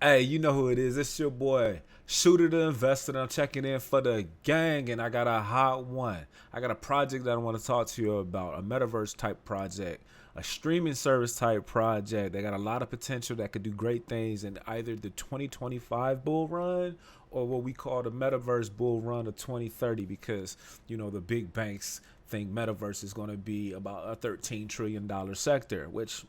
Hey, you know who it is. It's your boy, Shooter the Investor. I'm checking in for the gang, and I got a hot one. I got a project that I want to talk to you about, a metaverse type project, a streaming service type project. They got a lot of potential that could do great things in either the 2025 bull run or what we call the metaverse bull run of 2030 because, the big banks think metaverse is going to be about a $13 trillion sector, which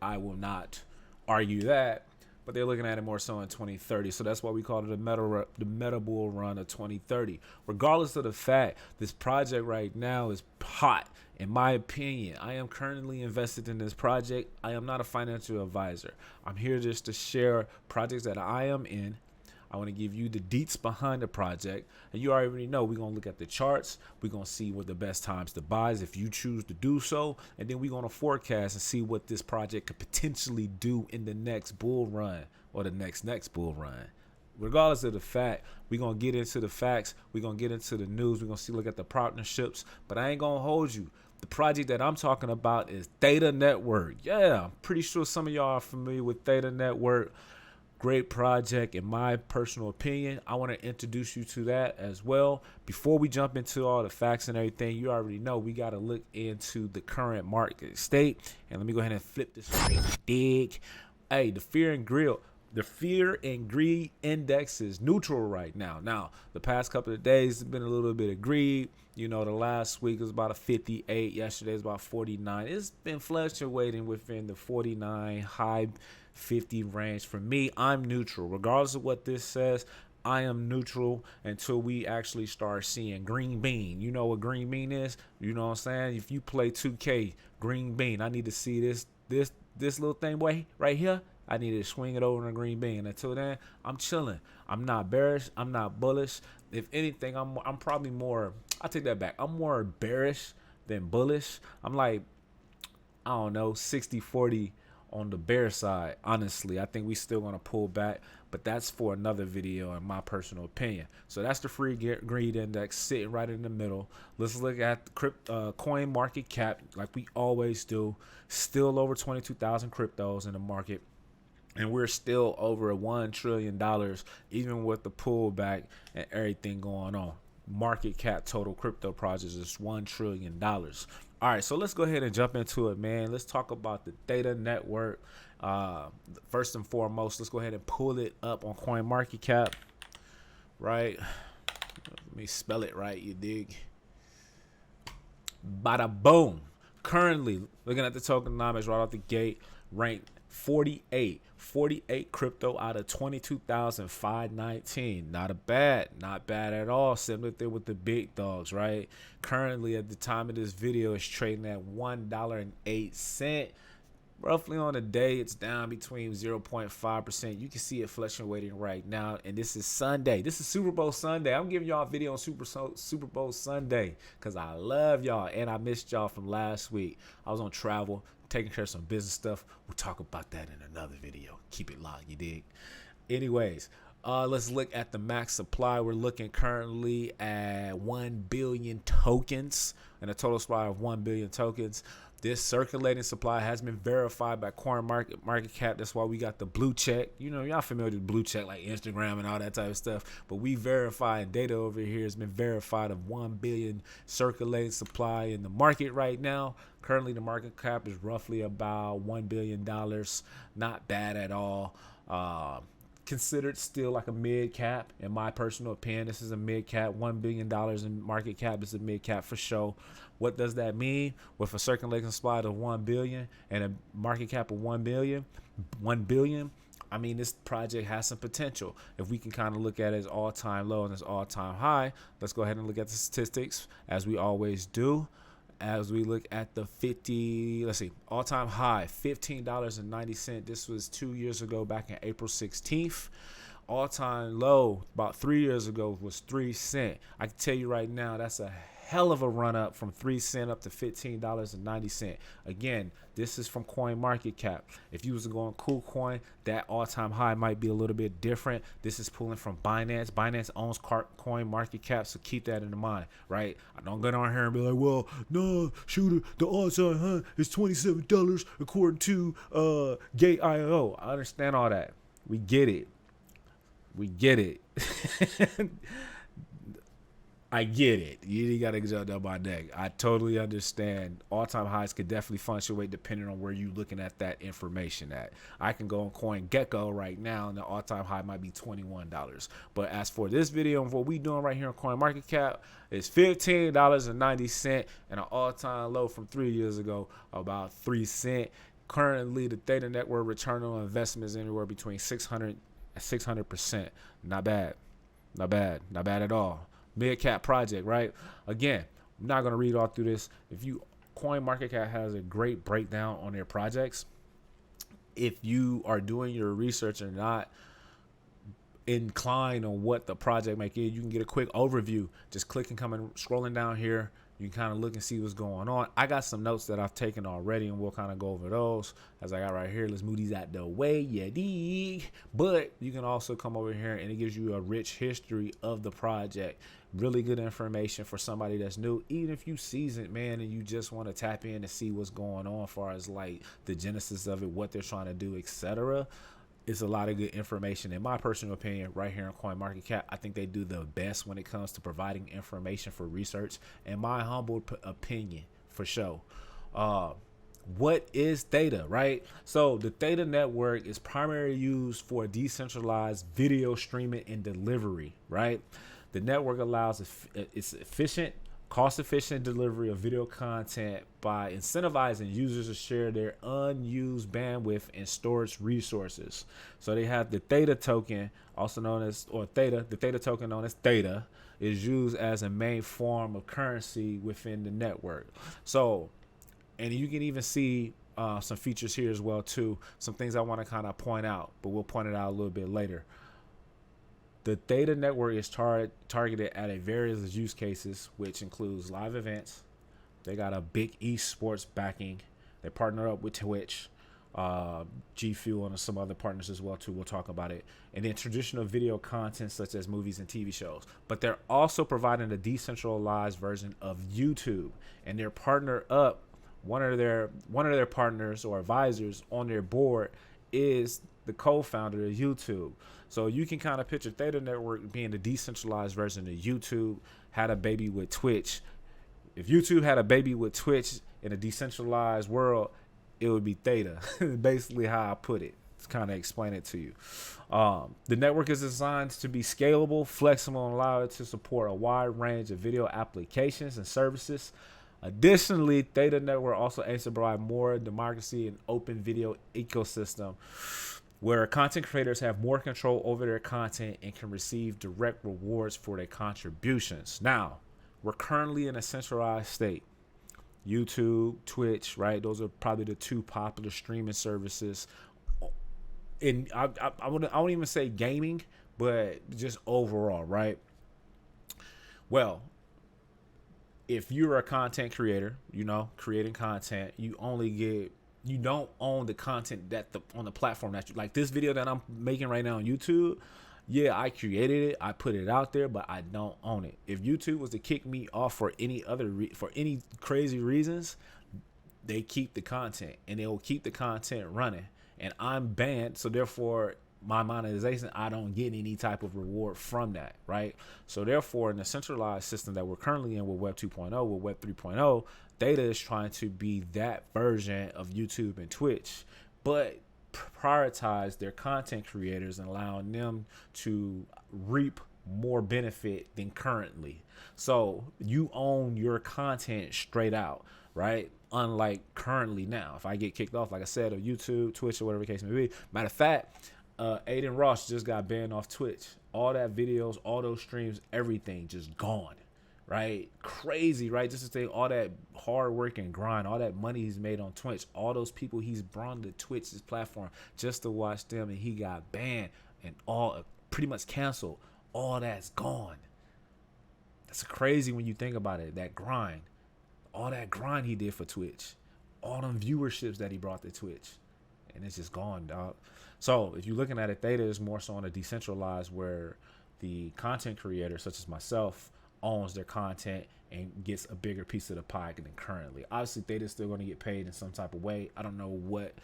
I will not argue that, but they're looking at it more so in 2030. So that's why we call it the meta bull run of 2030. Regardless of the fact, this project right now is hot. In my opinion, I am currently invested in this project. I am not a financial advisor. I'm here just to share projects that I am in. I want to give you the deets behind the project. And you already know we're going to look at the charts. We're going to see what the best times to buy is if you choose to do so. And then we're going to forecast and see what this project could potentially do in the next bull run or the next bull run. Regardless of the fact, we're going to get into the facts. We're going to get into the news. We're going to look at the partnerships. But I ain't going to hold you. The project that I'm talking about is Theta Network. Yeah, I'm pretty sure some of y'all are familiar with Theta Network. Great project in my personal opinion. I want to introduce you to that as well. Before we jump into all the facts and everything, you already know we got to look into the current market state. And let me go ahead and flip this dig. Hey, the fear and greed index is neutral right now. Now, the past couple of days has been a little bit of greed. The last week was about a 58. Yesterday was about 49. It's been fluctuating within the 49 high 50 range. For me, I'm neutral. Regardless of what this says, I am neutral until we actually start seeing green bean. You know what green bean is? You know what I'm saying? If you play 2K, green bean, I need to see this little thing right here. I need to swing it over in a green bean. Until then, I'm chilling. I'm not bearish. I'm not bullish. If anything, I'm probably more. I take that back. I'm more bearish than bullish. I'm like, I don't know, 60-40 on the bear side. Honestly, I think we still going to pull back, but that's for another video in my personal opinion. So that's the free greed index sitting right in the middle. Let's look at the coin market cap like we always do. Still over 22,000 cryptos in the market. And we're still over $1 trillion, even with the pullback and everything going on. Market cap total crypto projects is $1 trillion. All right, so let's go ahead and jump into it, man. Let's talk about the Theta Network. First and foremost, let's go ahead and pull it up on Coin Market Cap. Right? Let me spell it right, you dig? Bada boom. Currently, looking at the tokenomics right off the gate, ranked 48 crypto out of 22,519. Not bad at all. Similar thing with the big dogs, right? Currently at the time of this video it's trading at $1.08. Roughly on a day it's down between 0.5%. You can see it fluctuating right now, and this is Sunday. This is Super Bowl Sunday. I'm giving y'all a video on Super Bowl Sunday because I love y'all and I missed y'all from last week. I was on travel, taking care of some business stuff. We'll talk about that in another video. Keep it locked, you dig? Anyways, let's look at the max supply. We're looking currently at 1 billion tokens and a total supply of 1 billion tokens. This circulating supply has been verified by Coin Market Cap. That's why we got the blue check. Y'all familiar with blue check like Instagram and all that type of stuff. But we verified data over here has been verified of 1 billion circulating supply in the market right now. Currently, the market cap is roughly about $1 billion. Not bad at all. Considered still like a mid cap in my personal opinion. This is a mid cap. $1 billion in market cap is a mid cap for sure. What does that mean? With a circulating supply of 1 billion and a market cap of 1 billion, I mean, this project has some potential. If we can kind of look at its all-time low and its all-time high, let's go ahead and look at the statistics as we always do. As we look at the all-time high, $15.90. This was 2 years ago, back in April 16th. All-time low, about 3 years ago, was 3 cents. I can tell you right now, that's a hell of a run up from 3 cents up to $15.90. Again, this is from Coin Market Cap. If you was going KuCoin, that all-time high might be a little bit different. This is pulling from Binance. Binance owns Coin Market Cap, so keep that in mind, right? I don't get on here and be like, well, no, Shooter, the all-time high is $27 according to 𝐬𝐿. I understand all that. We get it. We get it. I get it. You got to jump down my neck. I totally understand. All-time highs could definitely fluctuate depending on where you're looking at that information at. I can go on CoinGecko right now, and the all-time high might be $21. But as for this video and what we doing right here on CoinMarketCap, it's $15.90, and an all-time low from 3 years ago, about 3 cents. Currently, the Theta Network return on investment is anywhere between 600 and 600%. Not bad. Not bad. Not bad at all. Mid-cap project, right? Again, I'm not going to read all through this. CoinMarketCap has a great breakdown on their projects. If you are doing your research and not inclined on what the project might be, you can get a quick overview. Just clicking, scrolling down here. You can kind of look and see what's going on. I got some notes that I've taken already, and we'll kind of go over those as I got right here. Let's move these out the way. Yeah, dig. But you can also come over here, and it gives you a rich history of the project. Really good information for somebody that's new. Even if you seasoned, man, and you just want to tap in and see what's going on as far as like the genesis of it, what they're trying to do, etc. It's a lot of good information. In my personal opinion, right here on CoinMarketCap, I think they do the best when it comes to providing information for research. In my humble opinion, for sure. What is Theta, right? So the Theta Network is primarily used for decentralized video streaming and delivery, right? The network allows its efficient, cost-efficient delivery of video content by incentivizing users to share their unused bandwidth and storage resources. So they have the Theta token, also known as, or Theta, the Theta token known as Theta, is used as a main form of currency within the network. So, and you can even see some features here as well too. Some things I want to kind of point out, but we'll point it out a little bit later. The Theta Network is targeted at a various use cases, which includes live events. They got a big esports backing. They partner up with Twitch, G Fuel, and some other partners as well too. We'll talk about it. And then traditional video content such as movies and TV shows. But they're also providing a decentralized version of YouTube, and they're partner up. One of their partners or advisors on their board is the co-founder of YouTube. So you can kind of picture Theta Network being the decentralized version of YouTube, had a baby with Twitch. If YouTube had a baby with Twitch in a decentralized world, it would be Theta. Basically how I put it. To kind of explain it to you. The network is designed to be scalable, flexible, and allow it to support a wide range of video applications and services. Additionally, Theta Network also aims to provide more democracy and open video ecosystem where content creators have more control over their content and can receive direct rewards for their contributions. Now, we're currently in a centralized state. YouTube, Twitch, right? Those are probably the two popular streaming services. And I won't even say gaming, but just overall, right? Well, if you're a content creator, creating content, you don't own the content on the platform that you like. This video that I'm making right now on YouTube, yeah, I created it, I put it out there, but I don't own it. If YouTube was to kick me off for any crazy reasons, they keep the content and they will keep the content running, and I'm banned. So therefore, my monetization, I don't get any type of reward from that, right? So therefore, in the centralized system that we're currently in with Web 2.0, with Web 3.0, Theta is trying to be that version of YouTube and Twitch, but prioritize their content creators and allowing them to reap more benefit than currently. So you own your content straight out, right? Unlike currently now, if I get kicked off, like I said, of YouTube, Twitch, or whatever the case may be. Matter of fact, Aiden Ross just got banned off Twitch. All that videos, all those streams, everything just gone, right? Crazy, right? Just to say all that hard work and grind, all that money he's made on Twitch, all those people he's brought to Twitch's platform just to watch them, and he got banned and all pretty much canceled. All that's gone. That's crazy when you think about it. That grind, all that grind he did for Twitch, all them viewerships that he brought to Twitch, and it's just gone, dog. So if you're looking at it, Theta is more so on a decentralized where the content creator, such as myself, owns their content and gets a bigger piece of the pie than currently. Obviously, Theta is still going to get paid in some type of way. I don't know what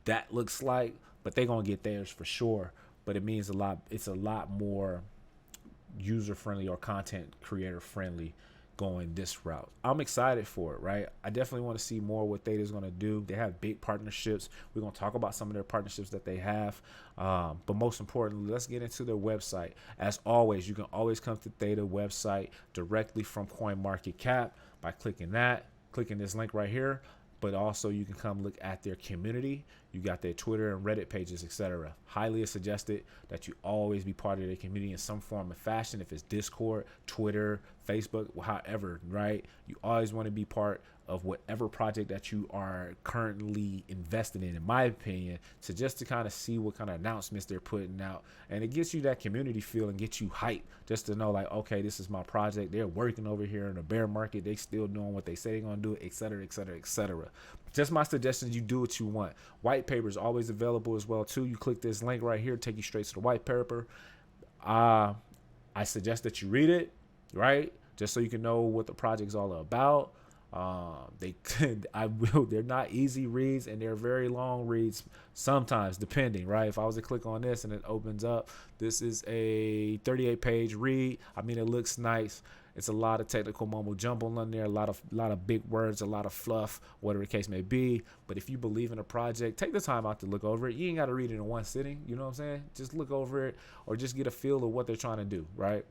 that looks like, but they're going to get theirs for sure. but it means a lot. It's a lot more user friendly or content creator friendly going this route. I'm excited for it, right? I definitely want to see more what Theta is going to do. They have big partnerships. We're going to talk about some of their partnerships that they have. But most importantly, let's get into their website. As always, you can always come to Theta website directly from CoinMarketCap by clicking this link right here. But also you can come look at their community. You got their Twitter and Reddit pages, etc. Highly suggested that you always be part of their community in some form of fashion. If it's Discord, Twitter, Facebook, however, right? You always want to be part of whatever project that you are currently invested in my opinion, to kind of see what kind of announcements they're putting out. And it gets you that community feel and gets you hype just to know like, okay, this is my project. They're working over here in the bear market. They still doing what they say they're going to do, et cetera, et cetera, et cetera. Just my suggestions, you do what you want. White paper is always available as well too. You click this link right here, take you straight to the white paper. I suggest that you read it, right? Just so you can know what the project's all about. They're not easy reads and they're very long reads sometimes, depending, right? If I was to click on this and it opens up, this is a 38-page read. I mean, it looks nice. It's a lot of technical mumbo jumbo on there, a lot of big words, a lot of fluff, whatever the case may be. But if you believe in a project, take the time out to look over it. You ain't got to read it in one sitting. You know what I'm saying? Just look over it or just get a feel of what they're trying to do, right?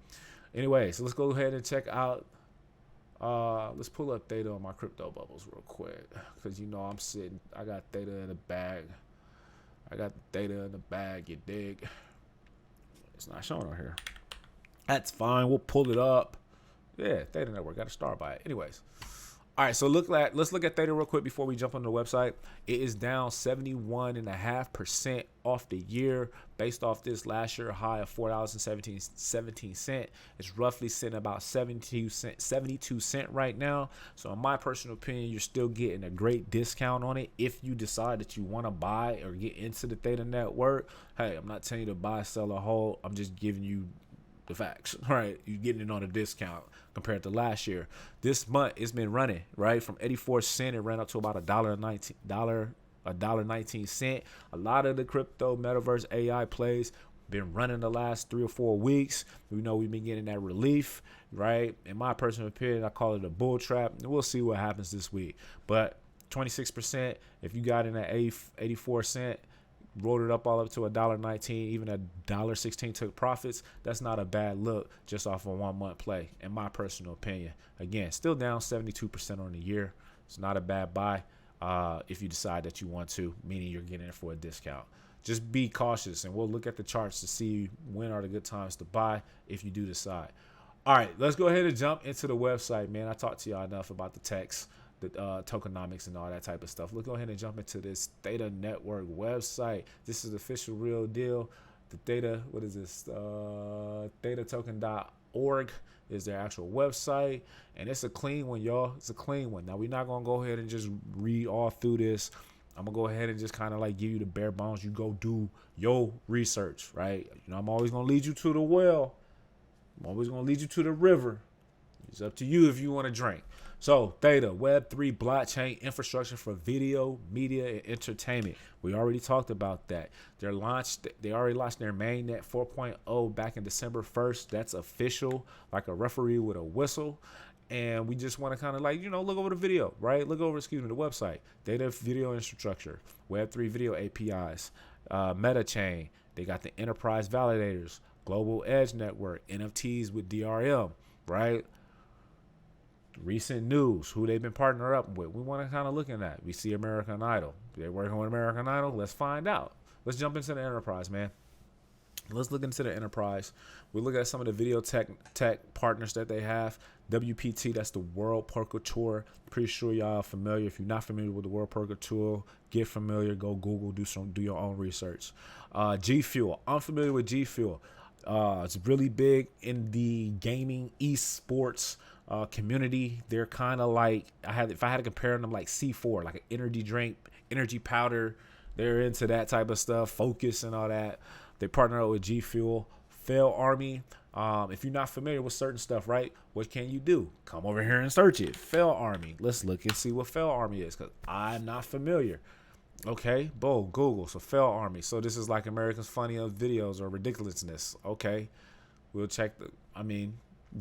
Anyway, so let's go ahead and check out. Let's pull up Theta on my crypto bubbles real quick, because you know I got Theta in the bag. You dig? It's not showing on here. That's fine. We'll pull it up. Yeah, Theta Network, got a star by it. Anyways. All right, so let's look at Theta real quick before we jump on the website. It is down 71.5% off the year based off this last year high of $4.17. It's roughly sitting about 72 cents right now. So in my personal opinion, you're still getting a great discount on it if you decide that you want to buy or get into the Theta Network. Hey, I'm not telling you to buy, sell, or hold. I'm just giving you the facts, right? You're getting it on a discount compared to last year. This month it's been running right from 84 cents. It ran up to about $1.19. A lot of the crypto metaverse AI plays been running the last 3 or 4 weeks. We know we've been getting that relief, right? In my personal opinion, I call it a bull trap, and we'll see what happens this week. But 26%, if you got in at 84 cents, rolled it up all up to $1.19, even $1.16 took profits. That's not a bad look just off a 1 month play, in my personal opinion. Again, still down 72% on the year. It's not a bad buy if you decide that you want to, meaning you're getting it for a discount. Just be cautious, and we'll look at the charts to see when are the good times to buy if you do decide. All right, let's go ahead and jump into the website, man. I talked to y'all enough about the text, the tokenomics and all that type of stuff. Let's go ahead and jump into this Theta Network website. This is the official real deal. The Theta, what is this? ThetaToken.org is their actual website, and it's a clean one, y'all. It's a clean one. Now, we're not going to go ahead and just read all through this. I'm going to go ahead and just kind of like give you the bare bones. You go do your research, right? You know, I'm always going to lead you to the well. I'm always going to lead you to the river. It's up to you if you want to drink. So, Theta, Web3 blockchain infrastructure for video, media, and entertainment. We already talked about that. They already launched their mainnet 4.0 back in December 1st. That's official, like a referee with a whistle. And we just want to kind of like, you know, look over the video, right? Look over, the website. Theta video infrastructure, Web3 video APIs, MetaChain. They got the enterprise validators, global edge network, NFTs with DRM, right? Recent news, who they've been partnered up with. We want to kind of look at that. We see American Idol. They're working with American Idol. Let's find out. Let's jump into the enterprise, man. Let's look into the enterprise. We look at some of the video tech partners that they have. WPT, that's the World Poker Tour. Pretty sure y'all are familiar. If you're not familiar with the World Poker Tour, get familiar. Go Google, do your own research. G Fuel. I'm familiar with G Fuel. It's really big in the gaming esports community. They're kind of like, if I had to compare them, like C4, like an energy drink, energy powder. They're into that type of stuff, focus and all that. They partner up with G Fuel, Fail Army. If you're not familiar with certain stuff, right? What can you do? Come over here and search it. Fail Army. Let's look and see what Fail Army is, because I'm not familiar. Okay, boom, Google. So Fail Army. So this is like America's Funniest Videos or Ridiculousness. Okay, we'll check the. I mean,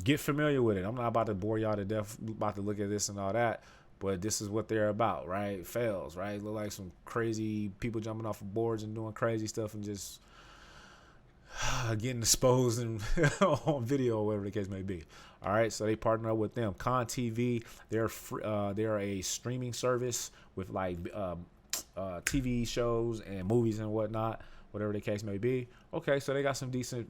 get familiar with it. I'm not about to bore y'all to death. About to look at this and all that. But this is what they're about, right? Fails, right? Look like some crazy people jumping off of boards and doing crazy stuff and just getting exposed and on video or whatever the case may be. All right, so they partner up with them. Con TV, they're a streaming service with like TV shows and movies and whatnot, whatever the case may be. Okay, so they got some decent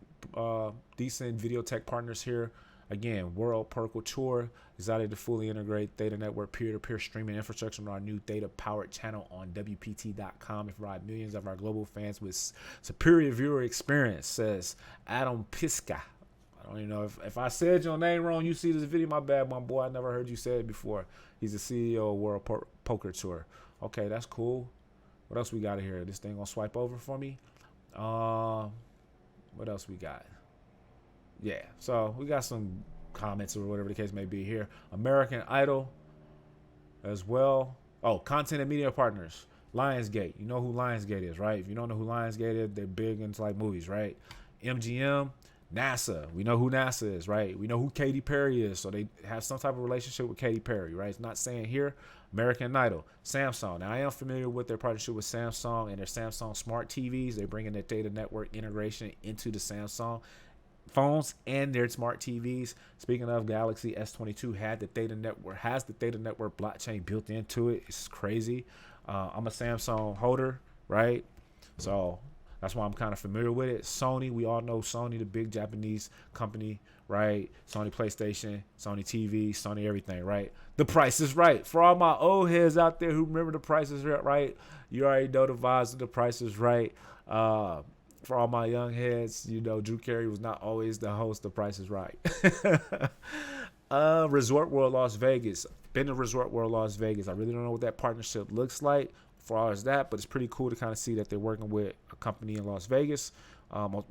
video tech partners here. Again, World Perkle Tour decided to fully integrate Theta Network peer-to-peer streaming infrastructure on our new Theta-powered channel on WPT.com and provide millions of our global fans with superior viewer experience, says Adam Piska. I don't even know if I said your name wrong. You see this video, my bad, my boy. I never heard you say it before. He's the CEO of World Poker Tour. Okay, that's cool. What else we got here? This thing gonna swipe over for me. What else we got? Yeah, so we got some comments or whatever the case may be here. American Idol as well. Oh, content and media partners. Lionsgate. You know who Lionsgate is, right? If you don't know who Lionsgate is, they're big into like movies, right? MGM, NASA. We know who NASA is, right? We know who Katy Perry is. So they have some type of relationship with Katy Perry, right? It's not saying here. American Idol, Samsung. Now, I am familiar with their partnership with Samsung and their Samsung smart TVs. They're bringing their Theta Network integration into the Samsung phones and their smart TVs. Speaking of, Galaxy S22 has the Theta Network blockchain built into it. It's crazy. I'm a Samsung holder, right? So that's why I'm kind of familiar with it. Sony, we all know Sony, the big Japanese company, right? Sony PlayStation, Sony TV, Sony everything, right? The Price is Right. For all my old heads out there who remember The Price is Right, you already know the vibes of The Price is Right. For all my young heads, you know, Drew Carey was not always the host of Price is Right. Resort World Las Vegas. Been to Resort World Las Vegas. I really don't know what that partnership looks like as far as that, but it's pretty cool to kind of see that they're working with a company in Las Vegas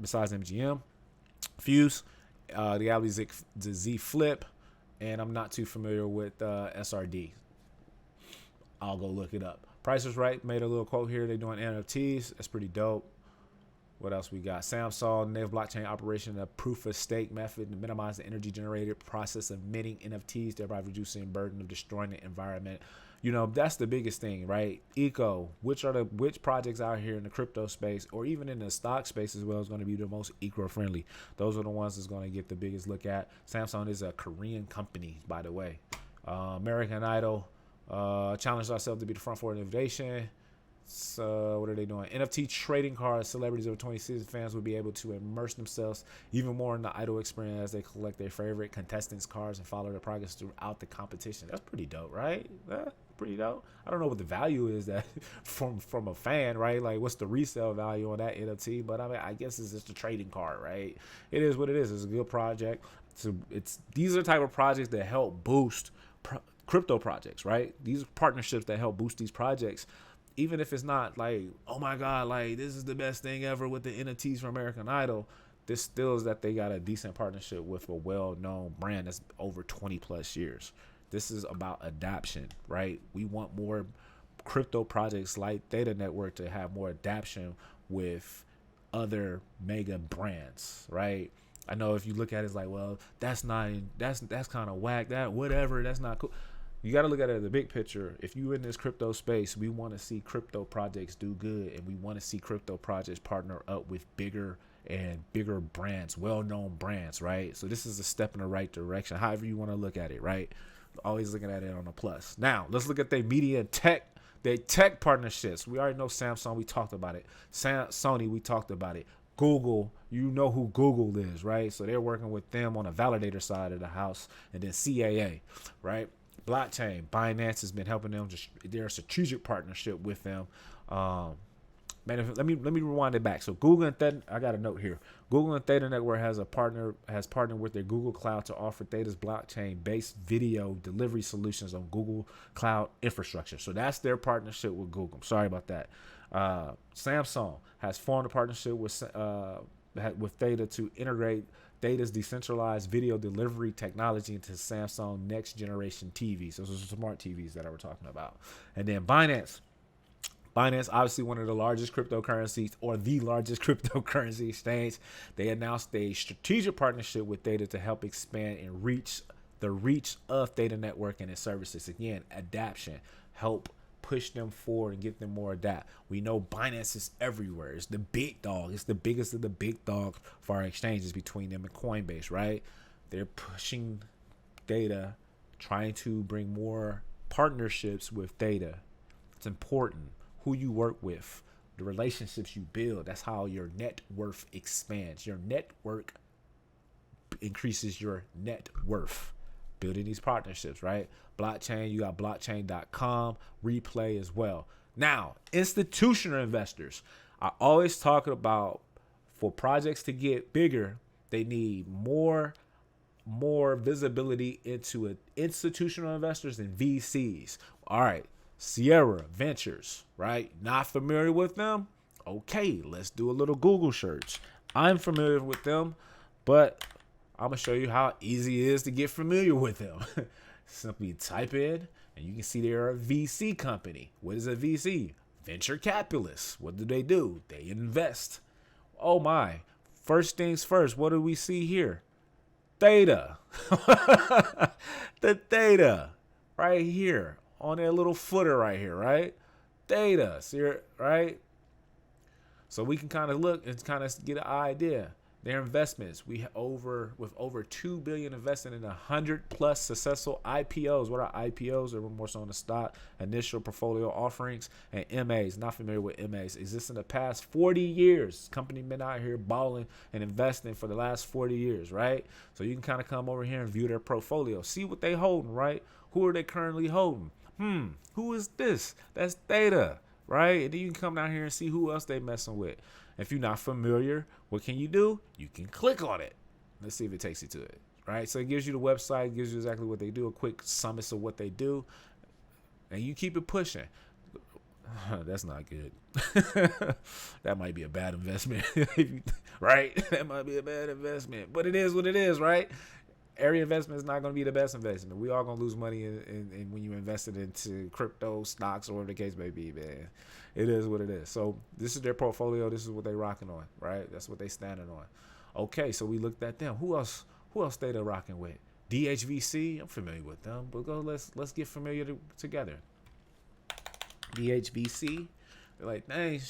besides MGM. Fuse, the 𝐬𝐨𝐫𝐞𝐫 Flip, and I'm not too familiar with SRD. I'll go look it up. Price is Right made a little quote here. They're doing NFTs. That's pretty dope. What else we got? Samsung native blockchain operation, a proof of stake method to minimize the energy generated process of minting NFTs, thereby reducing burden of destroying the environment. You know, that's the biggest thing, right? Eco, which projects out here in the crypto space or even in the stock space as well is going to be the most eco-friendly. Those are the ones that's going to get the biggest look at. Samsung is a Korean company, by the way. American Idol challenged ourselves to be the front for innovation. So what are they doing? NFT trading cards. Celebrities over 26 fans will be able to immerse themselves even more in the idol experience as they collect their favorite contestants' cards and follow their progress throughout the competition. That's pretty dope, right? Pretty dope. I don't know what the value is that from a fan, right? Like, what's the resale value on that NFT? But I mean, I guess it's just a trading card, right? It is what it is. It's a good project. So these are the type of projects that help boost crypto projects, right? These are partnerships that help boost these projects. Even if it's not like, oh my God, like this is the best thing ever with the NFTs from American Idol, this still is that they got a decent partnership with a well-known brand that's over 20 plus years. This is about adoption, right? We want more crypto projects like Theta Network to have more adoption with other mega brands, right? I know if you look at it, it's like, well, that's kind of whack, that's not cool. You got to look at it as the big picture. If you in this crypto space, we want to see crypto projects do good, and we want to see crypto projects partner up with bigger brands, well-known brands, right? So this is a step in the right direction, however you want to look at it, right? Always looking at it on a plus. Now, let's look at their media and tech partnerships. We already know Samsung, we talked about it. Sony, we talked about it. Google, you know who Google is, right? So they're working with them on a validator side of the house, and then CAA, right? Blockchain, Binance has been helping them. They're a strategic partnership with them. Man, let me rewind it back. So Google and Theta, I got a note here. Google and Theta Network has partnered with their Google Cloud to offer Theta's blockchain-based video delivery solutions on Google Cloud infrastructure. So that's their partnership with Google. Sorry about that. Samsung has formed a partnership with Theta to integrate Theta's decentralized video delivery technology into Samsung next generation TVs. Those are smart TVs that I were talking about. And then Binance Binance, obviously one of the largest cryptocurrencies or the largest cryptocurrency exchange. They announced a strategic partnership with Theta to help expand and reach the reach of Theta Network and its services. Again, adaptation, help push them forward and get them more adapt. We know Binance is everywhere. It's the big dog. It's the biggest of the big dogs for our exchanges between them and Coinbase, right? They're pushing Theta, trying to bring more partnerships with Theta. It's important who you work with, the relationships you build. That's how your net worth expands. Your network increases your net worth. Building these partnerships, right? Blockchain, you got blockchain.com, replay as well. Now, institutional investors. I always talk about for projects to get bigger, they need more visibility into institutional investors and VCs. All right. Sierra Ventures, right? Not familiar with them? Okay, let's do a little Google search. I'm familiar with them, but I'm going to show you how easy it is to get familiar with them. Simply type in, and you can see they're a VC company. What is a VC? Venture capitalists. What do? They invest. Oh my. First things first, what do we see here? Theta. The Theta right here. On their little footer right here, right? Theta, right? So we can kind of look and kind of get an idea. Their investments, with over $2 billion invested in 100+ successful IPOs. What are IPOs? Or more so on the stock, initial portfolio offerings, and MAs. Not familiar with MAs. Exist in the past 40 years. Company been out here balling and investing for the last 40 years, right? So you can kind of come over here and view their portfolio, see what they holding, right? Who are they currently holding? Who is this? That's Theta, right? And then you can come down here and see who else they messing with. If you're not familiar, what can you do? You can click on it. Let's see if it takes you to it, right? So it gives you the website, gives you exactly what they do, a quick summary of what they do, and you keep it pushing. That's not good. That might be a bad investment, right? That might be a bad investment, but it is what it is, right? Every investment is not going to be the best investment. We all going to lose money in when you invest it into crypto, stocks, or whatever the case may be, man. It is what it is. So this is their portfolio. This is what they rocking on, right? That's what they standing on. Okay, so we looked at them. Who else they rocking with? DHVC, I'm familiar with them, but let's get familiar together. DHVC, they're like, dang,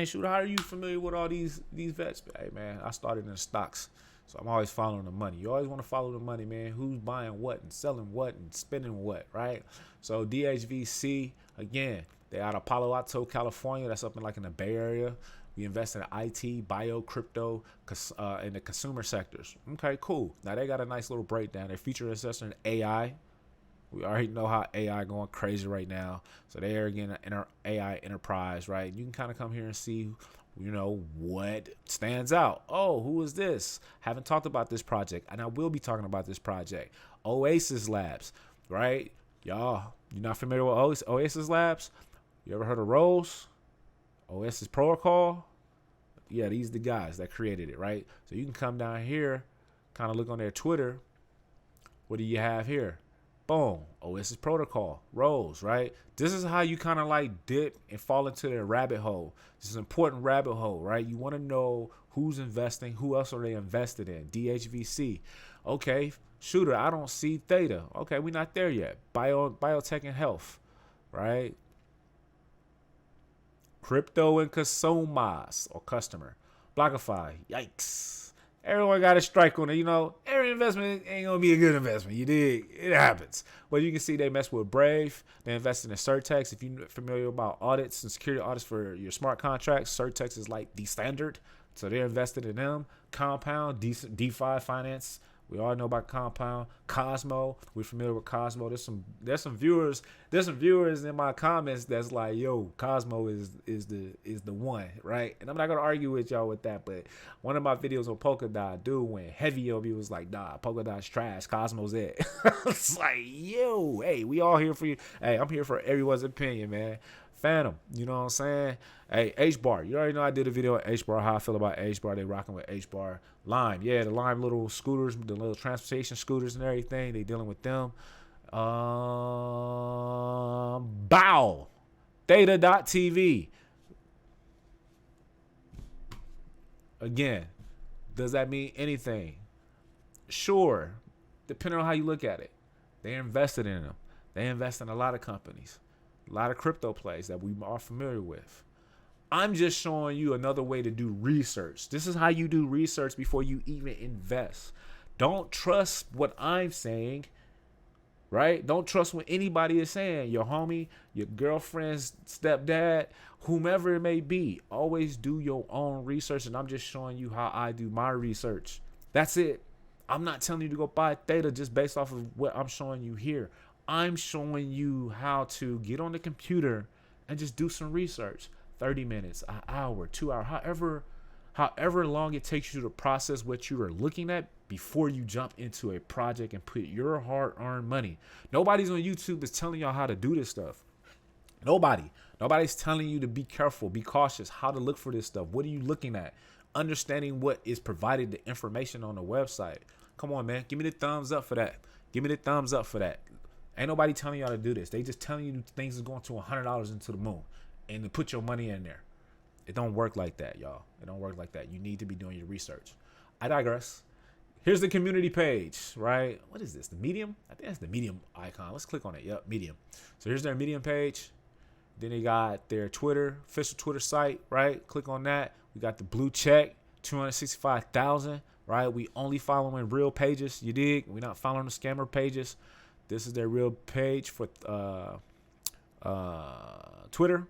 shoot, how are you familiar with all these vets? Hey, man, I started in stocks. So I'm always following the money. You always want to follow the money, man. Who's buying what and selling what and spending what, right? So DHVC, again, they're out of Palo Alto, California. That's up in the Bay Area. We invest in IT, bio, crypto, in the consumer sectors. Okay, cool. Now they got a nice little breakdown. They're featured assessor in AI. We already know how AI going crazy right now. So they are again an AI enterprise, right? You can kind of come here and see what stands out. Oh, who is this? Haven't talked about this project, and I will be talking about this project. Oasis Labs, right? Y'all, you're not familiar with Oasis Labs? You ever heard of Rose? Oasis Protocol? Yeah, these are the guys that created it, right? So you can come down here, kind of look on their Twitter. What do you have here? Boom, Oasis Protocol, Rose, right? This is how you kind of dip and fall into their rabbit hole. This is an important rabbit hole, right? You want to know who's investing, who else are they invested in? DHVC. Okay, shooter, I don't see Theta. Okay, we're not there yet. Biotech and health, right? Crypto and consumers or customer. Blockify, yikes. Everyone got a strike on it. Every investment ain't going to be a good investment. You dig? It happens. Well, you can see they mess with Brave. They invested in Certex. If you're familiar about audits and security audits for your smart contracts, Certex is like the standard. So they're invested in them. Compound, DeFi finance. We all know about Compound. Cosmo, we're familiar with Cosmo. There's some viewers in my comments that's like, yo, Cosmo is the one, right? And I'm not gonna argue with y'all with that, but one of my videos on Polkadot, dude went heavy on me, was like, nah, Polkadot's trash, Cosmo's it. It's like, yo, hey, we all here for you. Hey, I'm here for everyone's opinion, man. Phantom, you know what I'm saying? Hey, H-Bar, you already know I did a video on H-Bar, how I feel about H-Bar. They rocking with H-Bar. Lime, yeah, the Lime little scooters, the little transportation scooters and everything. They dealing with them. Bow. Theta.tv. Again, does that mean anything? Sure, depending on how you look at it. They invested in them. They invest in a lot of companies, a lot of crypto plays that we are familiar with. I'm just showing you another way to do research. This is how you do research before you even invest. Don't trust what I'm saying, right? Don't trust what anybody is saying. Your homie, your girlfriend's stepdad, whomever it may be. Always do your own research, and I'm just showing you how I do my research. That's it. I'm not telling you to go buy Theta just based off of what I'm showing you here. I'm showing you how to get on the computer and just do some research. 30 minutes, an hour, 2 hours, however long it takes you to process what you are looking at before you jump into a project and put your hard-earned money. Nobody's on YouTube is telling y'all how to do this stuff. Nobody's telling you to be careful, be cautious, how to look for this stuff. What are you looking at? Understanding what is provided, the information on the website. Come on, man. Give me the thumbs up for that. Give me the thumbs up for that. Ain't nobody telling y'all to do this. They just telling you things is going to $100 into the moon and to put your money in there. It don't work like that, y'all. It don't work like that. You need to be doing your research. I digress. Here's the community page, right? What is this? The Medium? I think that's the Medium icon. Let's click on it. Yep, Medium. So here's their Medium page. Then they got their Twitter, official Twitter site, right? Click on that. We got the blue check, 265,000, right? We only following real pages, you dig? We're not following the scammer pages. This is their real page for Twitter.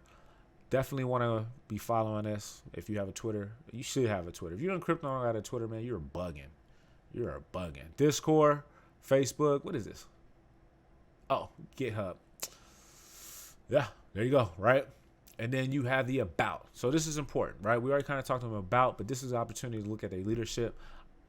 Definitely want to be following this. If you have a Twitter, you should have a Twitter. If you're in crypto and got a Twitter, man, you're bugging. You're bugging. Discord, Facebook. What is this? Oh, GitHub. Yeah, there you go, right? And then you have the about. So this is important, right? We already kind of talked to them about, but this is an opportunity to look at their leadership.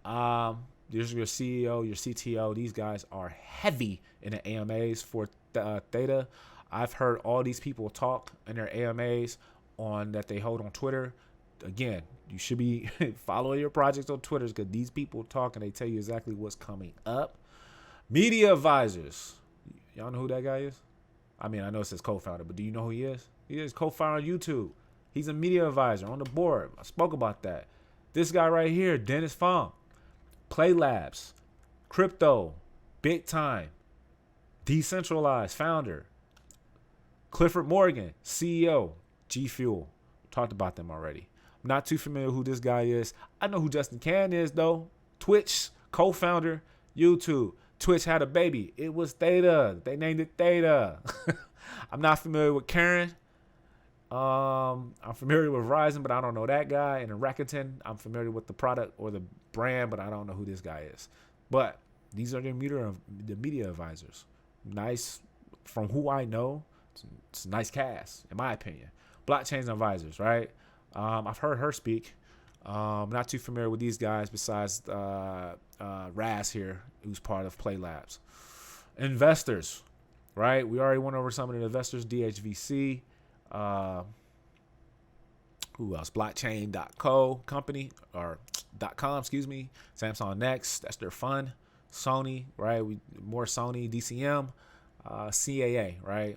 There's your CEO, your CTO. These guys are heavy in the AMAs for Theta. I've heard all these people talk in their AMAs on that they hold on Twitter. Again, you should be following your projects on Twitter because these people talk and they tell you exactly what's coming up. Media advisors. Y'all know who that guy is? I mean, I know it says co-founder, but do you know who he is? He is co-founder on YouTube. He's a media advisor on the board. I spoke about that. This guy right here, Dennis Fong. Play Labs, Crypto, Big Time, Decentralized, founder. Clifford Morgan, CEO, G Fuel. Talked about them already. I'm not too familiar who this guy is. I know who Justin Can is, though. Twitch, co-founder, YouTube. Twitch had a baby. It was Theta. They named it Theta. I'm not familiar with Karen. I'm familiar with Verizon, but I don't know that guy. And in Rakuten, I'm familiar with the product or the brand, but I don't know who this guy is. But these are the media advisors. Nice, from who I know. It's a nice cast, in my opinion. Blockchain advisors, right? I've heard her speak. Not too familiar with these guys besides Raz here, who's part of Play Labs. Investors, right? We already went over some of the investors. DHVC. Who else? Blockchain.co company or .com, excuse me. Samsung Next, that's their fund. Sony, right? More Sony, DCM, CAA, right?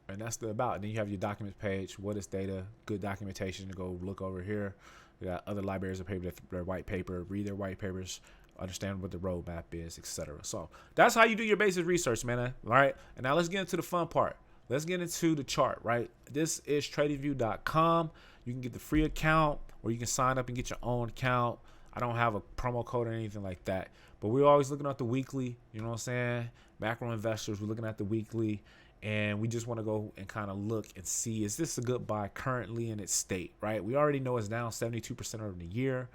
And that's the about. And then you have your documents page. What is Theta? Good documentation to go look over here. We got other libraries of paper, their white paper, read their white papers, understand what the roadmap is, etc. So that's how you do your basic research, man. All right. And now let's get into the fun part. Let's get into the chart, right? This is tradingview.com. You can get the free account or you can sign up and get your own account. I don't have a promo code or anything like that. But we're always looking at the weekly, you know what I'm saying? Macro investors, we're looking at the weekly. And we just want to go and kind of look and see, is this a good buy currently in its state, right? We already know it's down 72% over the year.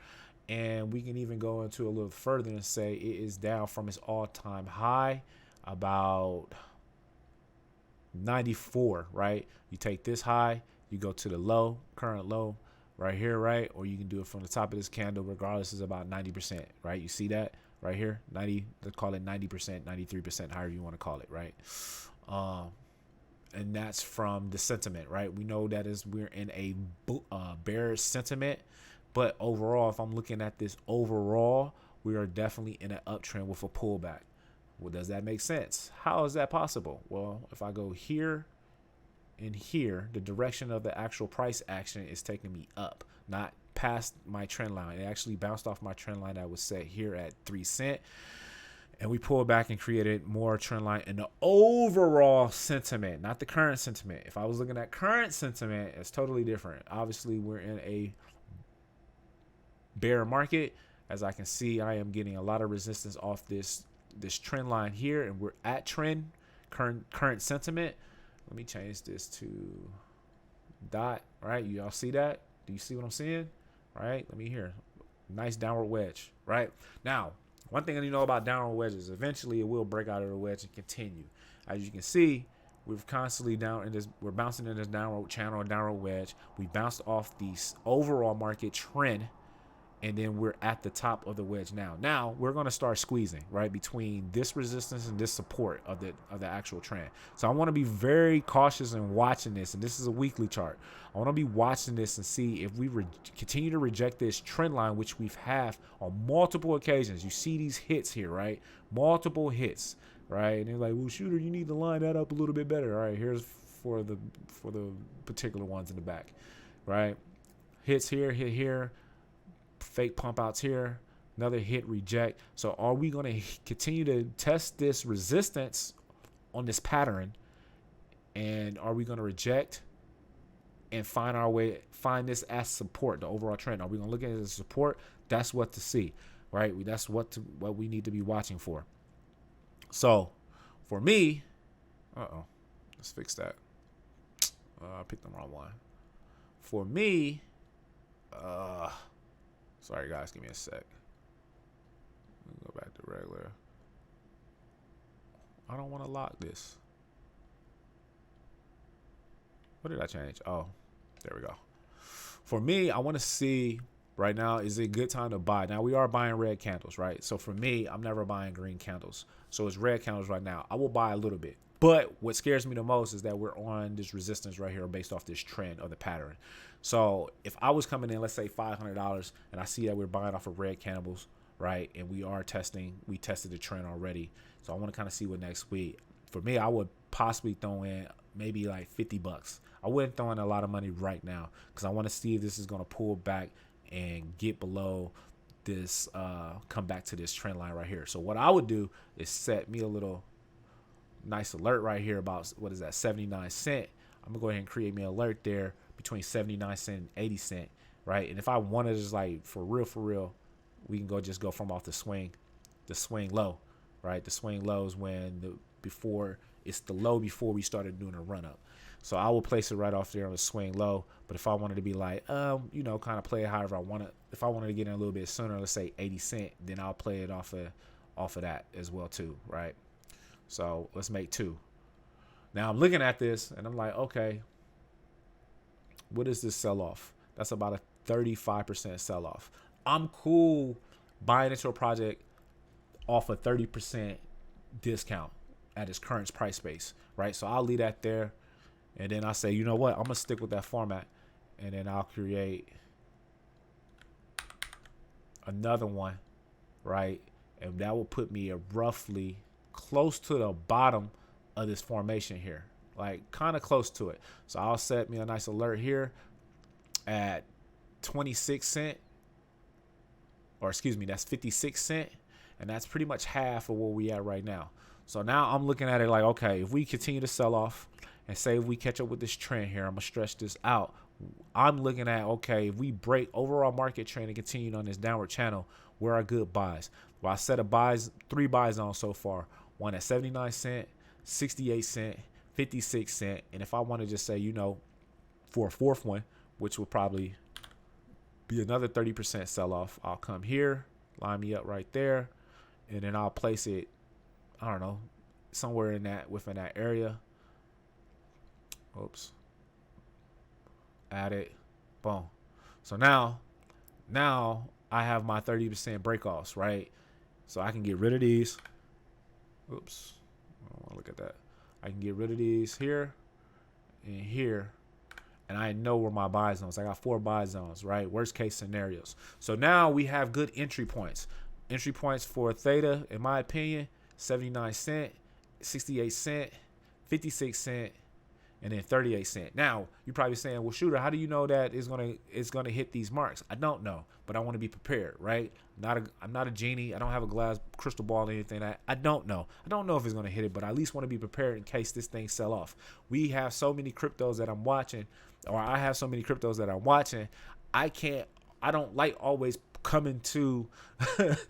And we can even go into a little further and say it is down from its all-time high about 94, right? You take this high, you go to the low, current low right here, right? Or you can do it from the top of this candle, regardless, is about 90%, right? You see that right here? 90, let's call it 90%, 93%, however you want to call it, right? And that's from the sentiment, right? We know that we're in a bearish sentiment, but overall, if I'm looking at this overall, we are definitely in an uptrend with a pullback. Well, does that make sense? How is that possible? Well, if I go here and here, the direction of the actual price action is taking me up, not past my trend line. It actually bounced off my trend line that was set here at 3 cents. And we pulled back and created more trend line in the overall sentiment, not the current sentiment. If I was looking at current sentiment, it's totally different. Obviously, we're in a bear market. As I can see, I am getting a lot of resistance off this trend line here, and we're at trend, current sentiment. Let me change this to dot, right? You all see that? Do you see what I'm seeing? Right? Let me hear. Nice downward wedge, right? Now, one thing you know about downward wedges, eventually it will break out of the wedge and continue. As you can see, we've constantly we're bouncing in this downward channel, downward wedge. We bounced off the overall market trend, and then we're at the top of the wedge now. Now we're going to start squeezing right between this resistance and this support of the actual trend. So I want to be very cautious in watching this, and this is a weekly chart. I want to be watching this and see if we continue to reject this trend line, which we've had on multiple occasions. You see these hits here, right? Multiple hits, right? And they're like, well, shooter, you need to line that up a little bit better. All right, here's for the particular ones in the back, right? Hits here, hit here. Fake pump outs here, another hit, reject. So are we going to continue to test this resistance on this pattern, and are we going to reject and find this as support, the overall trend? Are we going to look at it as support? That's what to see, right? That's what we need to be watching for. So for me, let's fix that. I picked the wrong one. For me, sorry guys, give me a sec. Let me go back to regular. I don't want to lock this. What did I change? Oh, there we go. For me, I want to see right now, is it a good time to buy? Now we are buying red candles, right? So for me, I'm never buying green candles. So it's red candles right now. I will buy a little bit. But what scares me the most is that we're on this resistance right here based off this trend of the pattern. So if I was coming in, let's say $500, and I see that we're buying off of red candles, right? And we tested the trend already. So I want to kind of see what next week. For me, I would possibly throw in maybe like $50. I wouldn't throw in a lot of money right now because I want to see if this is going to pull back and get below this, come back to this trend line right here. So what I would do is set me a little nice alert right here about, what is that, 79 cents. I'm gonna go ahead and create me an alert there between 79 cents and 80 cents, right? And if I wanted to just like for real, we can go from off the swing low, right? The swing low is when it's the low before we started doing a run up. So I will place it right off there on the swing low. But if I wanted to be like, kind of play it however I want to, if I wanted to get in a little bit sooner, let's say 80 cents, then I'll play it off of that as well too, right? So let's make 2. Now I'm looking at this and I'm like, okay, what is this sell off? That's about a 35% sell off. I'm cool buying into a project off a 30% discount at its current price base, right? So I'll leave that there. And then I say, you know what? I'm going to stick with that format. And then I'll create another one, right? And that will put me roughly close to the bottom of this formation here, like kind of close to it. So I'll set me a nice alert here at 26 cents, or excuse me, that's 56 cents, and that's pretty much half of where we at right now. So now I'm looking at it like, okay, if we continue to sell off and say if we catch up with this trend here, I'm gonna stretch this out. I'm looking at, okay, if we break overall market trend and continue on this downward channel, where are good buys? Well, I set a 3 buy zones so far. One at 79 cents, 68 cents, 56 cents. And if I want to just say, for a fourth one, which will probably be another 30% sell off, I'll come here, line me up right there, and then I'll place it, I don't know, somewhere within that area. Oops. Add it. Boom. So now I have my 30% breakoffs, right? So I can get rid of these. Oops. I don't want to look at that. I can get rid of these here and here. And I know where my buy zones. I got 4 buy zones, right? Worst case scenarios. So now we have good entry points. Entry points for Theta, in my opinion, 79 cent, 68 cent, 56 cent, and then 38 cent. Now, you're probably saying, well, Shooter, how do you know that it's gonna hit these marks? I don't know, but I want to be prepared, right? I'm not a genie. I don't have a glass crystal ball or anything. I don't know. I don't know if it's gonna hit it, but I at least want to be prepared in case this thing sell off. We have so many cryptos that I'm watching, or I have so many cryptos that I'm watching. I don't like always coming to the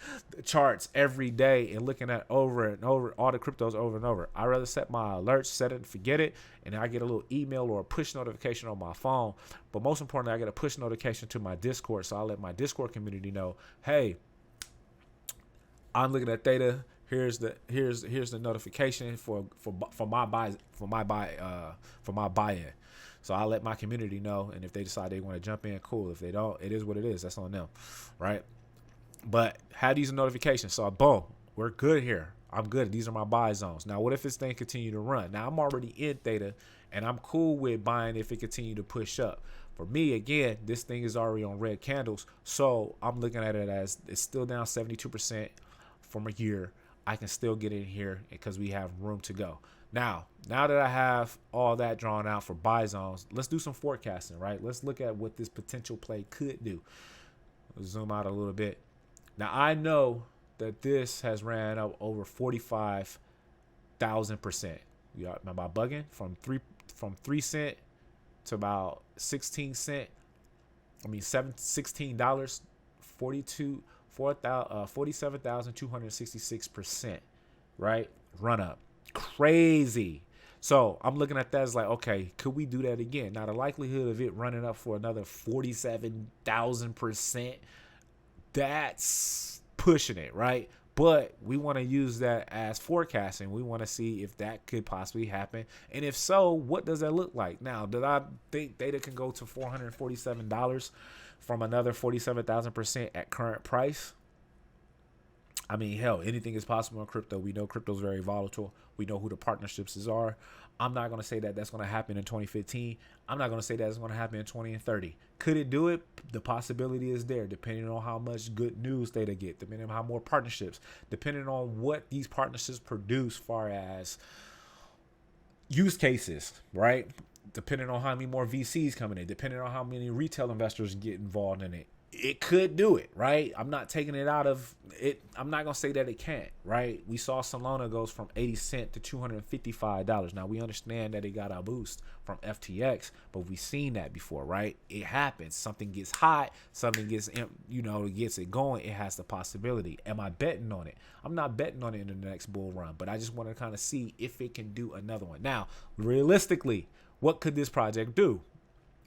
charts every day and looking at over and over all the cryptos over and over. I rather set my alerts, set it and forget it, and I get a little email or a push notification on my phone. But most importantly, I get a push notification to my Discord, so I let my Discord community know, hey, I'm looking at Theta. Here's the notification for my buy-in. So I let my community know, and if they decide they want to jump in, cool. If they don't, it is what it is. That's on them, right? But have these notifications. So boom, we're good here. I'm good. These are my buy zones. Now, what if this thing continue to run? Now, I'm already in Theta, and I'm cool with buying if it continue to push up. For me, again, this thing is already on red candles, so I'm looking at it as it's still down 72% from a year. I can still get in here because we have room to go. Now that I have all that drawn out for buy zones, let's do some forecasting, right? Let's look at what this potential play could do. Let's zoom out a little bit. Now, I know that this has ran up over 45,000%. Am I bugging? From 3 cent to about 16 cent. I mean, $16, 47,266%, right? Run up. Crazy. So I'm looking at that as like, okay, could we do that again? Now, the likelihood of it running up for another 47,000%, that's pushing it, right? But we want to use that as forecasting. We want to see if that could possibly happen. And if so, what does that look like? Now, did I think Theta can go to $447 from another 47,000% at current price? I mean, hell, anything is possible in crypto. We know crypto is very volatile. We know who the partnerships are. I'm not going to say that that's going to happen in 2015. I'm not going to say that it's going to happen in 20 and 30. Could it do it? The possibility is there, depending on how much good news they get, depending on how more partnerships, depending on what these partnerships produce far as use cases, right? Depending on how many more VCs coming in, depending on how many retail investors get involved in it. It could do it, right? I'm not taking it out of it. I'm not going to say that it can't, right? We saw Solana goes from 80 cents to $255. Now, we understand that it got a boost from FTX, but we've seen that before, right? It happens. Something gets hot. Something gets, it gets it going. It has the possibility. Am I betting on it? I'm not betting on it in the next bull run, but I just want to kind of see if it can do another one. Now, realistically, what could this project do?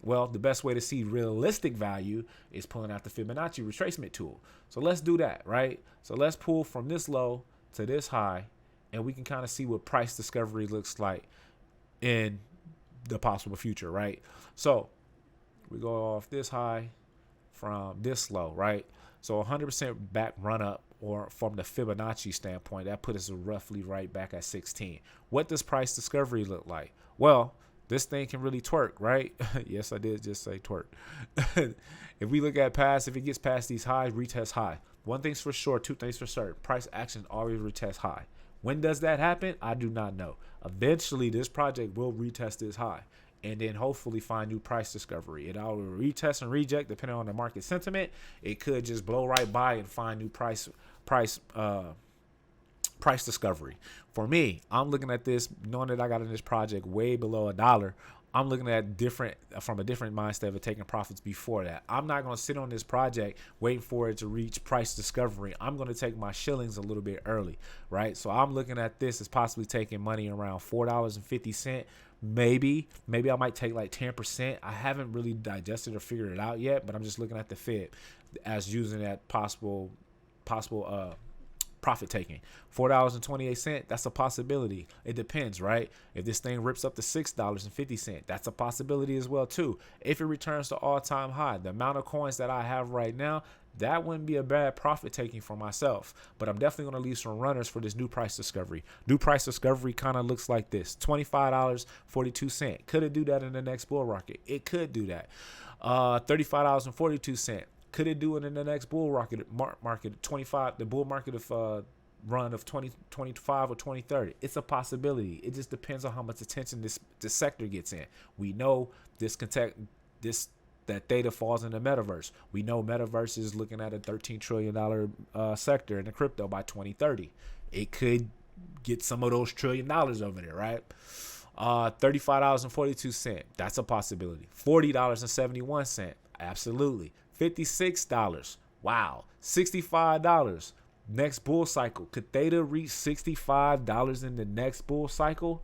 Well, the best way to see realistic value is pulling out the Fibonacci retracement tool. So let's do that, right? So let's pull from this low to this high, and we can kind of see what price discovery looks like in the possible future, right? So we go off this high from this low, right? So 100% back run up, or from the Fibonacci standpoint, that puts us roughly right back at 16. What does price discovery look like? Well, this thing can really twerk, right? Yes, I did just say twerk. If we look at if it gets past these highs, retest high. One thing's for sure, two things for certain. Price action always retest high. When does that happen? I do not know. Eventually, this project will retest this high and then hopefully find new price discovery. It will retest and reject depending on the market sentiment. It could just blow right by and find new price discovery. For me, I'm looking at this, knowing that I got in this project way below $1. I'm looking at from a different mindset of taking profits before that. I'm not going to sit on this project waiting for it to reach price discovery. I'm going to take my shillings a little bit early, right? So I'm looking at this as possibly taking money around $4.50. Maybe I might take like 10%. I haven't really digested or figured it out yet, but I'm just looking at the Fib as using that possible profit taking. $4.28, that's a possibility. It depends, right? If this thing rips up to $6.50, that's a possibility as well too. If it returns to all-time high, the amount of coins that I have right now, that wouldn't be a bad profit taking for myself. But I'm definitely going to leave some runners for this new price discovery. New price discovery kind of looks like this: $25.42. Could it do that in the next bull market? It could do that. $35.42. Could it do it in the next bull market? 25, the bull market of run of 2025 or 2030. It's a possibility. It just depends on how much attention this sector gets in. We know that Theta falls in the metaverse. We know metaverse is looking at a $13 trillion sector in the crypto by 2030. It could get some of those $1 trillion over there, right? $35.42. That's a possibility. $40.71. Absolutely. $56. Wow. $65. Next bull cycle. Could Theta reach $65 in the next bull cycle?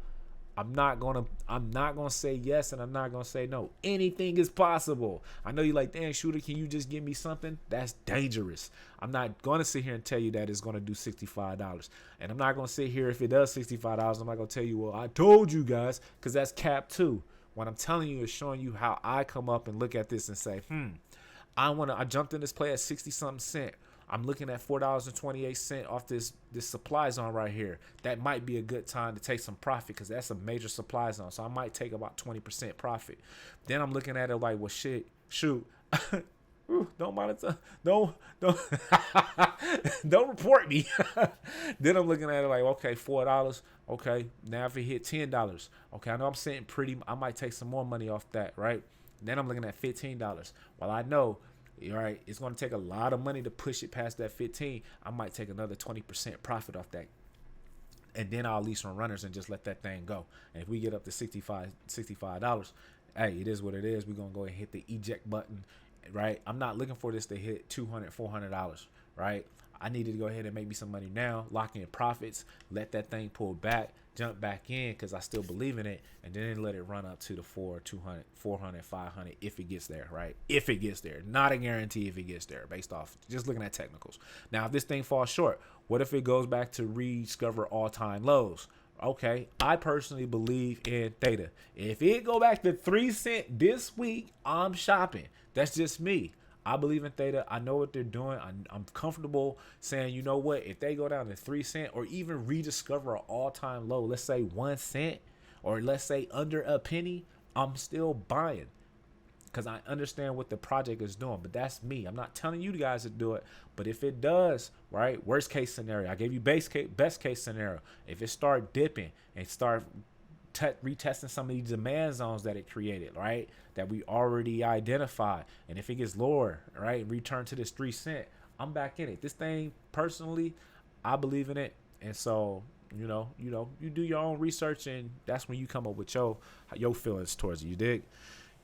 I'm not gonna say yes, and I'm not gonna say no. Anything is possible. I know you're like, damn, Shooter, can you just give me something? That's dangerous. I'm not gonna sit here and tell you that it's gonna do $65. And I'm not gonna sit here if it does $65, I'm not gonna tell you, well, I told you guys, because that's cap too. What I'm telling you is showing you how I come up and look at this and say, I jumped in this play at 60-something cent. I'm looking at $4.28 off this supply zone right here. That might be a good time to take some profit, because that's a major supply zone. So I might take about 20% profit. Then I'm looking at it like, well, shoot. Don't monitor. Don't don't report me. Then I'm looking at it like, okay, $4. Okay, now if it hit $10, okay, I know I'm sitting pretty. I might take some more money off that, right? Then I'm looking at $15. Well, I know, all right, it's going to take a lot of money to push it past that 15. I might take another 20% profit off that. And then I'll leave some runners and just let that thing go. And if we get up to $65, hey, it is what it is. We're going to go ahead and hit the eject button, right? I'm not looking for this to hit $200, $400, right? I needed to go ahead and make me some money now, lock in profits, let that thing pull back, jump back in because I still believe in it, and then let it run up to the 200, 400, 500 if it gets there, right? If it gets there. Not a guarantee if it gets there based off just looking at technicals. Now, if this thing falls short, what if it goes back to rediscover all-time lows? Okay, I personally believe in Theta. If it go back to 3 cents this week, I'm shopping. That's just me. I believe in Theta. I know what they're doing. I'm comfortable saying, you know what, if they go down to 3 cents or even rediscover an all-time low, let's say 1 cent, or let's say under a penny, I'm still buying because I understand what the project is doing. But that's me. I'm not telling you guys to do it. But if it does, right, worst case scenario, I gave you best case scenario. If it start dipping and start retesting some of these demand zones that it created, right, that we already identified, and if it gets lower, right, return to this 3 cent, I'm back in it. This thing, personally, I believe in it. And so, you do your own research, and that's when you come up with your feelings towards it. You dig?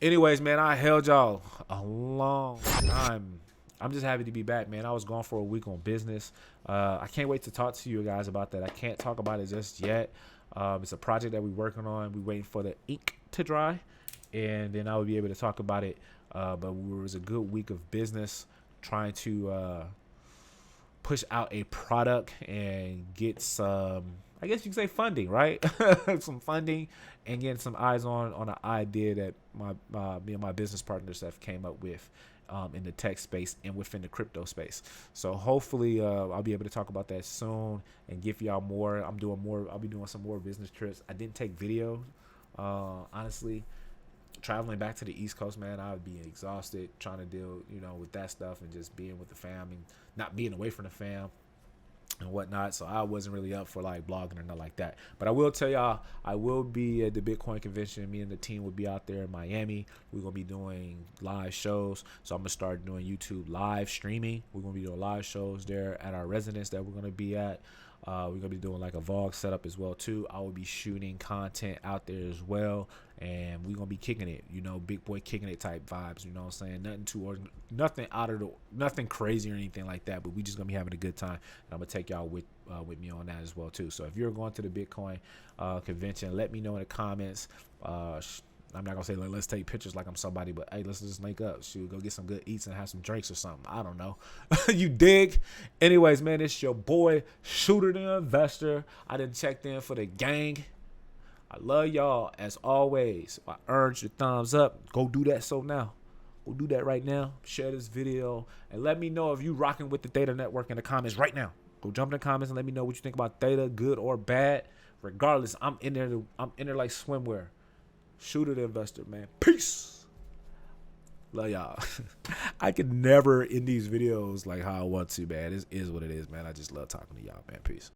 Anyways, man, I held y'all a long time. I'm just happy to be back, man. I was gone for a week on business. I can't wait to talk to you guys about that. I can't talk about it just yet. It's a project that we're working on. We're waiting for the ink to dry, and then I will be able to talk about it. But it was a good week of business trying to push out a product and get some, I guess you could say, funding, right? Some funding and getting some eyes on an idea that me and my business partners have came up with in the tech space and within the crypto space. So hopefully I'll be able to talk about that soon and give y'all more. I'll be doing some more business trips. I didn't take video, honestly. Traveling back to the East Coast, man, I would be exhausted trying to deal, with that stuff and just being with the fam and not being away from the fam and whatnot. So I wasn't really up for like blogging or nothing like that. But I will tell y'all, I will be at the Bitcoin convention. Me and the team will be out there in Miami. We're going to be doing live shows. So I'm going to start doing YouTube live streaming. We're going to be doing live shows there at our residence that we're going to be at. We're going to be doing like a vlog setup as well too. I will be shooting content out there as well, and we're going to be kicking it, big boy kicking it type vibes, you know what I'm saying? Nothing crazy or anything like that, but we just going to be having a good time, and I'm going to take y'all with me on that as well too. So if you're going to the Bitcoin convention, let me know in the comments. I'm not gonna say like, let's take pictures like I'm somebody, but hey, let's just link up. Shoot, go get some good eats and have some drinks or something. I don't know. You dig? Anyways, man, it's your boy Shooter the Investor. I done checked in for the gang. I love y'all as always. I urge your thumbs up. Go do that. So now, go do that right now. Share this video and let me know if you rocking with the Theta Network in the comments right now. Go jump in the comments and let me know what you think about Theta, good or bad. Regardless, I'm in there like swimwear. Shooter the Investor, man. Peace. Love y'all. I can never end these videos like how I want to, man. This is what it is, man. I just love talking to y'all, man. Peace.